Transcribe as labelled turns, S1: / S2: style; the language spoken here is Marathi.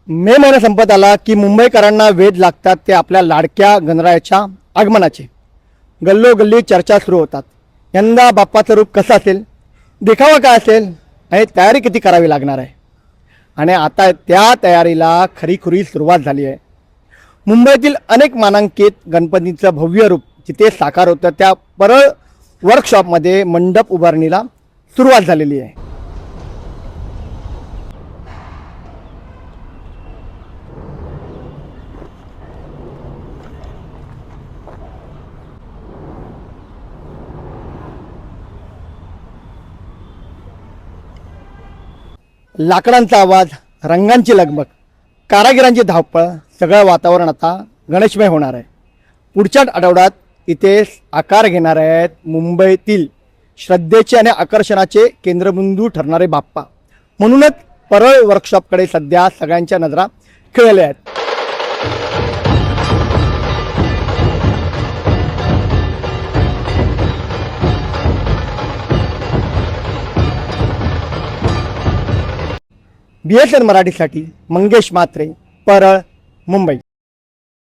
S1: मे महिना संपत आला की मुंबईकरांना वेध लागतात ते आपल्या लाडक्या गणरायाच्या आगमनाचे. गल्लोगल्ली चर्चा सुरू होतात. यंदा बाप्पाचं रूप कसं असेल, देखावा काय असेल आणि तयारी किती करावी लागणार आहे. आणि आता त्या तयारीला खरीखुरी सुरुवात झाली आहे. मुंबईतील अनेक मानांकित गणपतींचं भव्य रूप जिथे साकार होतं त्या परळ वर्कशॉपमध्ये मंडप उभारणीला सुरुवात झालेली आहे. लाकडांचा आवाज, रंगांची लगबग, कारागिरांची धावपळ, सगळं वातावरण आता गणेशमय होणार आहे. पुढच्या आठवड्यात इथे आकार घेणार आहेत मुंबईतील श्रद्धेचे आणि आकर्षणाचे केंद्रबिंदू ठरणारे बाप्पा. म्हणूनच परळ वर्कशॉपकडे सध्या सगळ्यांच्या नजरा खिळल्या आहेत. BSN मराठीसाठी मंगेश म्हात्रे, परळ, मुंबई.